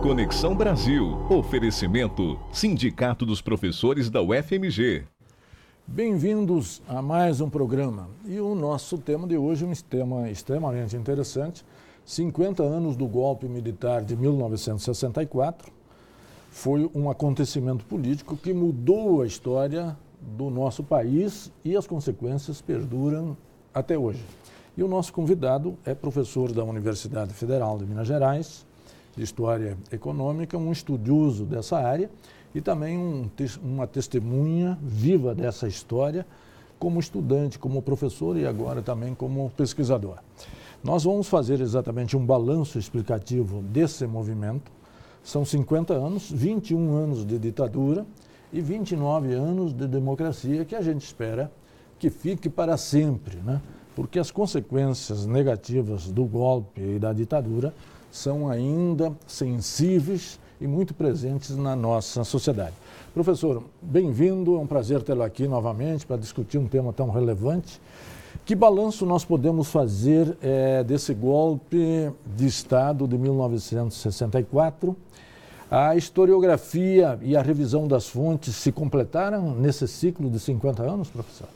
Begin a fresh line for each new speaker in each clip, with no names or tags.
Conexão Brasil. Oferecimento Sindicato dos Professores da UFMG.
Bem-vindos a mais um programa. E o nosso tema de hoje é um tema extremamente interessante. 50 anos do golpe militar de 1964 foi um acontecimento político que mudou a história do nosso país e as consequências perduram até hoje. E o nosso convidado é professor da Universidade Federal de Minas Gerais, de História Econômica, um estudioso dessa área e também uma testemunha viva dessa história como estudante, como professor e agora também como pesquisador. Nós vamos fazer exatamente um balanço explicativo desse movimento. São 50 anos, 21 anos de ditadura e 29 anos de democracia que a gente espera que fique para sempre, né? Porque as consequências negativas do golpe e da ditadura são ainda sensíveis e muito presentes na nossa sociedade. Professor, bem-vindo, é um prazer tê-lo aqui novamente para discutir um tema tão relevante. Que balanço nós podemos fazer desse golpe de Estado de 1964? A historiografia e a revisão das fontes se completaram nesse ciclo de 50 anos, professor?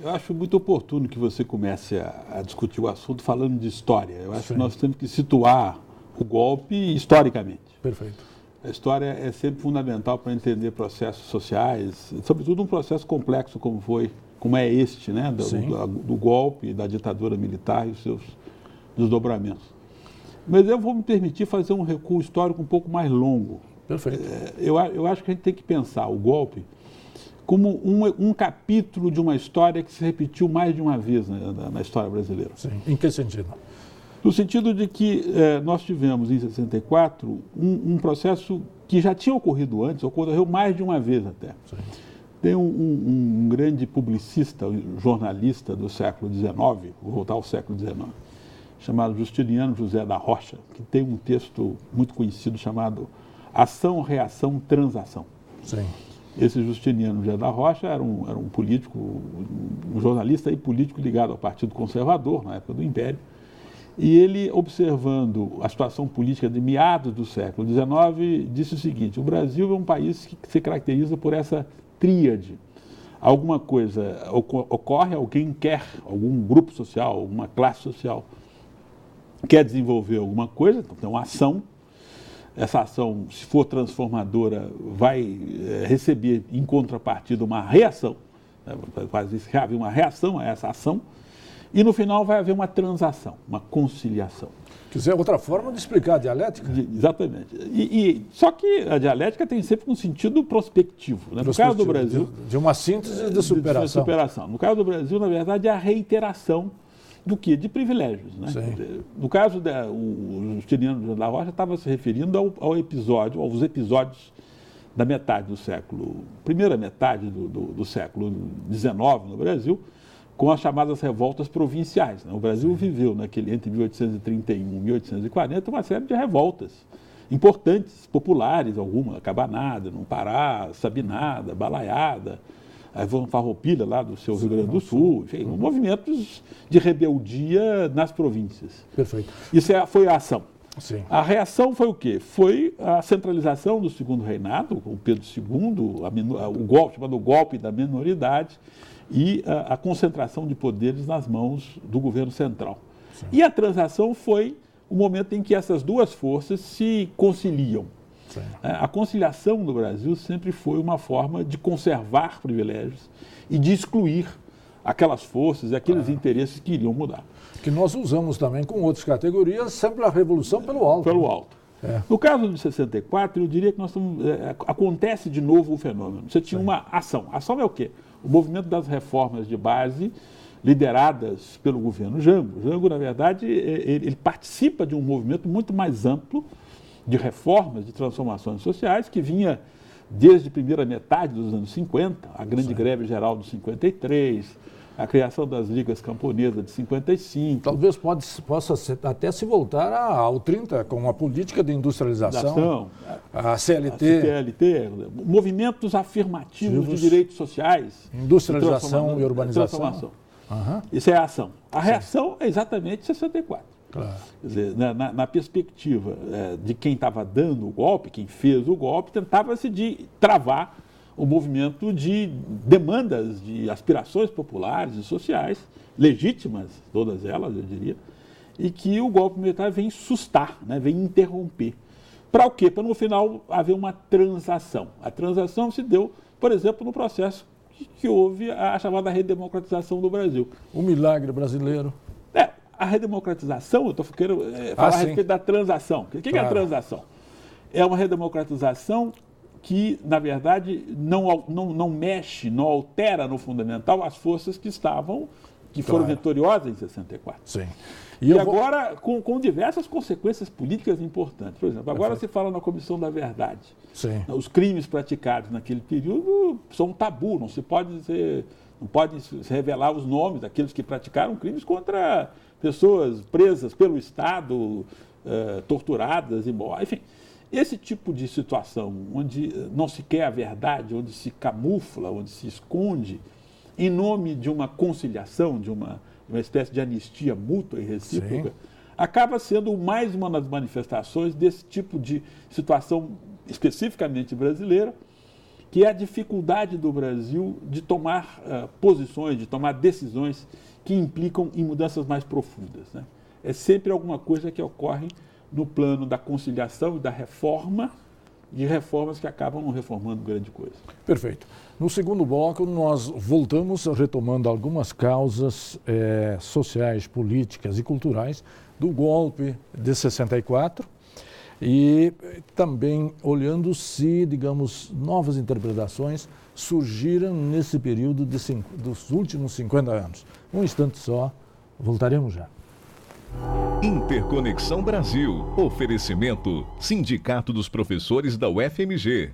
Eu acho muito oportuno que você comece a discutir o assunto falando de história. Eu acho que nós temos que situar o golpe historicamente.
Perfeito.
A história é sempre fundamental para entender processos sociais, sobretudo um processo complexo como é este, né, do golpe, da ditadura militar e os seus desdobramentos. Mas eu vou me permitir fazer um recuo histórico um pouco mais longo.
Perfeito.
Eu acho que a gente tem que pensar o golpe como um capítulo de uma história que se repetiu mais de uma vez na história brasileira.
Sim. Em que sentido?
No sentido de que nós tivemos, em 64, um processo que já tinha ocorrido antes, ocorreu mais de uma vez até.
Sim.
Tem um grande publicista, jornalista do século XIX, vou voltar ao século XIX, chamado Justiniano José da Rocha, que tem um texto muito conhecido chamado Ação, Reação, Transação.
Sim.
Esse Justiniano José da Rocha era um político, um jornalista e político ligado ao Partido Conservador, na época do Império, e ele, observando a situação política de meados do século XIX, disse o seguinte: o Brasil é um país que se caracteriza por essa tríade. Alguma coisa ocorre, alguém quer, algum grupo social, alguma classe social quer desenvolver alguma coisa, então tem uma ação. Essa ação, se for transformadora, vai receber em contrapartida uma reação, vai haver uma reação a essa ação, e no final vai haver uma transação, uma conciliação.
Quer dizer, outra forma de explicar a dialética?
Exatamente. Só que a dialética tem sempre um sentido prospectivo. Né? No caso do Brasil...
De uma síntese de superação.
No caso do Brasil, na verdade, é a reiteração do quê? De privilégios. Né? No caso, o Justiniano da Rocha estava se referindo aos episódios da metade do século, primeira metade do século XIX no Brasil, com as chamadas revoltas provinciais. Né? O Brasil viveu entre 1831 e 1840 uma série de revoltas importantes, populares, algumas, Cabanada, no Pará, Sabinada, Balaiada, a Ivan Farroupilha lá do seu Rio Grande do Sul, enfim, movimentos de rebeldia nas províncias.
Perfeito.
Isso foi a ação.
Sim.
A reação foi o quê? Foi a centralização do Segundo Reinado, com Pedro II, o golpe, chamado golpe da minoridade, e a concentração de poderes nas mãos do governo central. Sim. E a transação foi o momento em que essas duas forças se conciliam. Sim. A conciliação no Brasil sempre foi uma forma de conservar privilégios e de excluir aquelas forças e aqueles interesses que iriam mudar.
Que nós usamos também com outras categorias, sempre a revolução pelo alto.
Pelo alto. No caso de 64, eu diria que acontece de novo o fenômeno. Você tinha uma ação. Ação é o quê? O movimento das reformas de base lideradas pelo governo Jango. Jango, na verdade, ele participa de um movimento muito mais amplo de reformas, de transformações sociais, que vinha desde a primeira metade dos anos 50, a grande greve geral de 53, a criação das ligas camponesas de 55.
Talvez possa até se voltar ao 30, com a política de industrialização, a CLT,
movimentos afirmativos de direitos sociais.
Industrialização e urbanização.
Isso é a ação. A reação é exatamente 64.
Claro.
Quer dizer, na perspectiva de quem estava dando o golpe, quem fez o golpe, tentava-se de travar o movimento de demandas, de aspirações populares e sociais, legítimas, todas elas, eu diria, e que o golpe militar vem sustar, né, vem interromper. Para o quê? Para no final haver uma transação. A transação se deu, por exemplo, no processo que houve a chamada redemocratização do Brasil.
O milagre brasileiro.
A redemocratização, eu estou querendo falar a respeito da transação. O que é a transação? É uma redemocratização que, na verdade, não mexe, não altera no fundamental as forças que foram vitoriosas em 64.
Sim.
E agora, com diversas consequências políticas importantes. Por exemplo, agora se fala na Comissão da Verdade.
Sim.
Os crimes praticados naquele período são um tabu, não pode se revelar os nomes daqueles que praticaram crimes contra pessoas presas pelo Estado, torturadas e mortas. Enfim, esse tipo de situação, onde não se quer a verdade, onde se camufla, onde se esconde, em nome de uma conciliação, de uma espécie de anistia mútua e recíproca, acaba sendo mais uma das manifestações desse tipo de situação especificamente brasileira, que é a dificuldade do Brasil de tomar posições, de tomar decisões que implicam em mudanças mais profundas, né? É sempre alguma coisa que ocorre no plano da conciliação e da reforma, de reformas que acabam não reformando grande coisa.
Perfeito. No segundo bloco, nós voltamos retomando algumas causas sociais, políticas e culturais do golpe de 64 e também olhando se, digamos, novas interpretações surgiram nesse período dos últimos 50 anos. Um instante só, voltaremos já.
Interconexão Brasil. Oferecimento Sindicato dos Professores da UFMG.